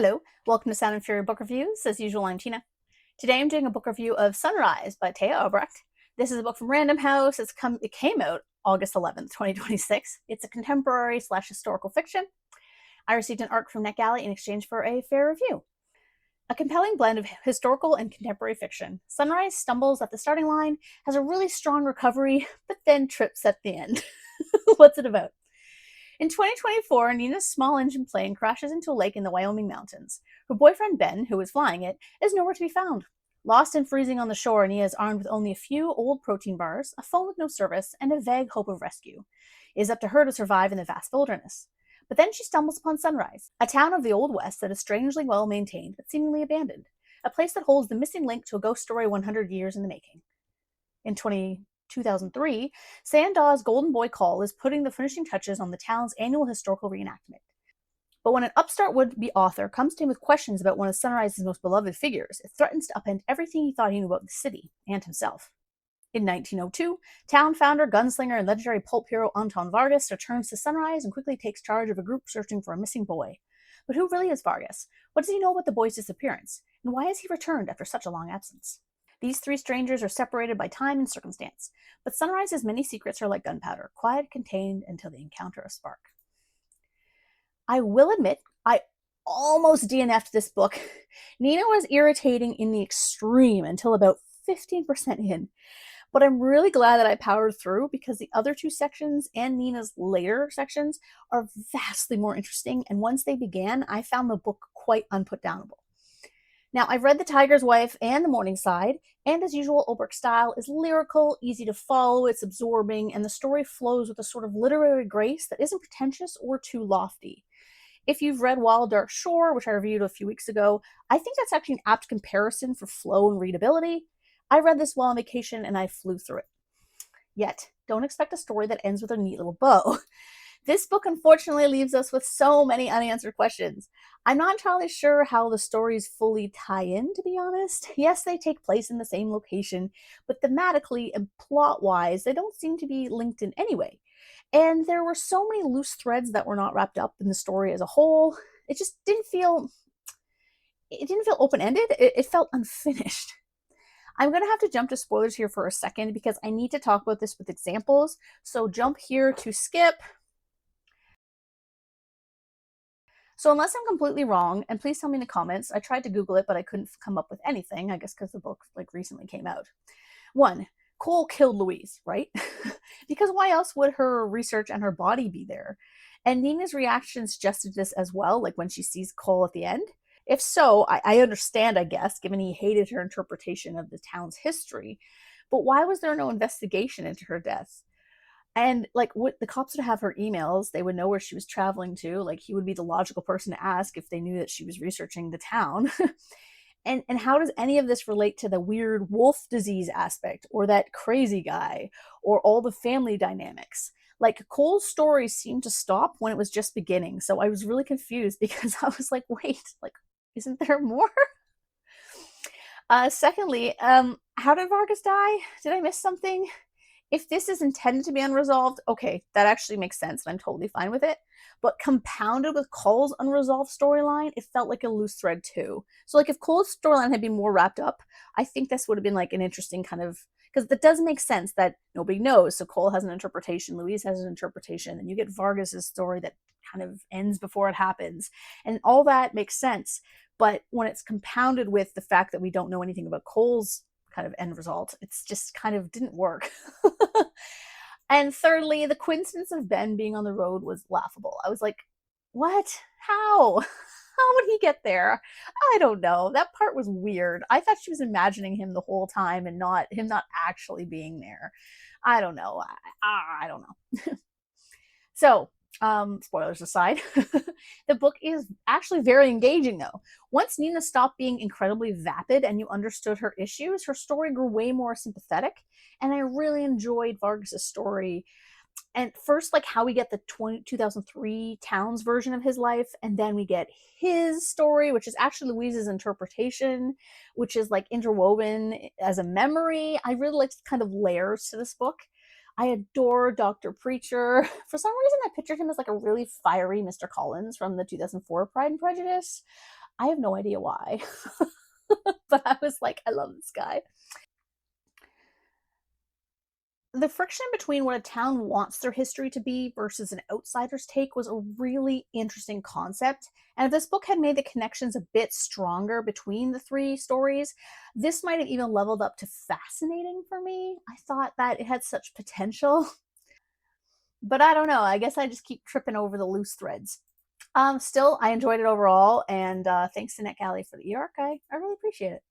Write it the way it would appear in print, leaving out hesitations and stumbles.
Hello, welcome to Sound and Fury Book Reviews. As usual, I'm Tina. Today I'm doing a book review of Sunrise by Tea Obreht. This is a book from Random House. It came out August 11th, 2026. It's a contemporary / historical fiction. I received an ARC from NetGalley in exchange for a fair review. A compelling blend of historical and contemporary fiction, Sunrise stumbles at the starting line, has a really strong recovery, but then trips at the end. What's it about? In 2024, Nina's small engine plane crashes into a lake in the Wyoming mountains. Her boyfriend Ben, who is flying it, is nowhere to be found. Lost and freezing on the shore, Nina is armed with only a few old protein bars, a phone with no service, and a vague hope of rescue. It is up to her to survive in the vast wilderness. But then she stumbles upon Sunrise, a town of the Old West that is strangely well maintained but seemingly abandoned, a place that holds the missing link to a ghost story 100 years in the making. In 2003, Sandaw's Golden Boy Call is putting the finishing touches on the town's annual historical reenactment. But when an upstart would-be author comes to him with questions about one of Sunrise's most beloved figures, it threatens to upend everything he thought he knew about the city and himself. In 1902, town founder, gunslinger, and legendary pulp hero Anton Vargas returns to Sunrise and quickly takes charge of a group searching for a missing boy. But who really is Vargas? What does he know about the boy's disappearance? And why has he returned after such a long absence? These three strangers are separated by time and circumstance, but Sunrise's many secrets are like gunpowder, quiet, contained until they encounter a spark. I will admit, I almost DNF'd this book. Nina was irritating in the extreme until about 15% in, but I'm really glad that I powered through because the other two sections and Nina's later sections are vastly more interesting, and once they began, I found the book quite unputdownable. Now, I've read The Tiger's Wife and The Morningside, and as usual, Obrecht's style is lyrical, easy to follow, it's absorbing, and the story flows with a sort of literary grace that isn't pretentious or too lofty. If you've read Wild Dark Shore, which I reviewed a few weeks ago, I think that's actually an apt comparison for flow and readability. I read this while on vacation and I flew through it. Yet, don't expect a story that ends with a neat little bow. This book unfortunately leaves us with so many unanswered questions. I'm not entirely sure how the stories fully tie in, to be honest. Yes, they take place in the same location, but thematically and plot-wise, they don't seem to be linked in any way. And there were so many loose threads that were not wrapped up in the story as a whole. It just didn't feel open-ended. It felt unfinished. I'm going to have to jump to spoilers here for a second because I need to talk about this with examples. So jump here to skip. So unless I'm completely wrong, and please tell me in the comments, I tried to Google it, but I couldn't come up with anything, I guess because the book recently came out. 1, Cole killed Louise, right? Because why else would her research and her body be there? And Nina's reaction suggested this as well, like when she sees Cole at the end. If so, I understand, I guess, given he hated her interpretation of the town's history. But why was there no investigation into her death? And the cops would have her emails, they would know where she was traveling to. Like, he would be the logical person to ask if they knew that she was researching the town. And how does any of this relate to the weird wolf disease aspect, or that crazy guy, or all the family dynamics? Like, Cole's story seemed to stop when it was just beginning, so I was really confused because I was like, wait, isn't there more? Secondly, how did Vargas die? Did I miss something? If this is intended to be unresolved, okay, that actually makes sense, and I'm totally fine with it. But compounded with Cole's unresolved storyline, it felt like a loose thread too. So if Cole's storyline had been more wrapped up, I think this would have been an interesting kind of, because that does make sense that nobody knows. So Cole has an interpretation, Louise has an interpretation, and you get Vargas's story that kind of ends before it happens. And all that makes sense. But when it's compounded with the fact that we don't know anything about Cole's kind of end result, it's just kind of didn't work. And thirdly, the coincidence of Ben being on the road was laughable. I was like, what? How? How would he get there? I don't know. That part was weird. I thought she was imagining him the whole time and not actually being there. I don't know. I don't know. So, spoilers aside, the book is actually very engaging though. Once Nina stopped being incredibly vapid and you understood her issues, her story grew way more sympathetic, and I really enjoyed Vargas's story. And first, how we get the 2003 town's version of his life, and then we get his story, which is actually Louise's interpretation, which is interwoven as a memory. I really liked kind of layers to this book. I adore Dr. Preacher. For some reason, I pictured him as a really fiery Mr. Collins from the 2004 Pride and Prejudice. I have no idea why. But I was like, I love this guy. The friction between what a town wants their history to be versus an outsider's take was a really interesting concept. And if this book had made the connections a bit stronger between the three stories, this might have even leveled up to fascinating for me. I thought that it had such potential, but I don't know. I guess I just keep tripping over the loose threads. Still, I enjoyed it overall, and thanks to NetGalley for the e-arc. I really appreciate it.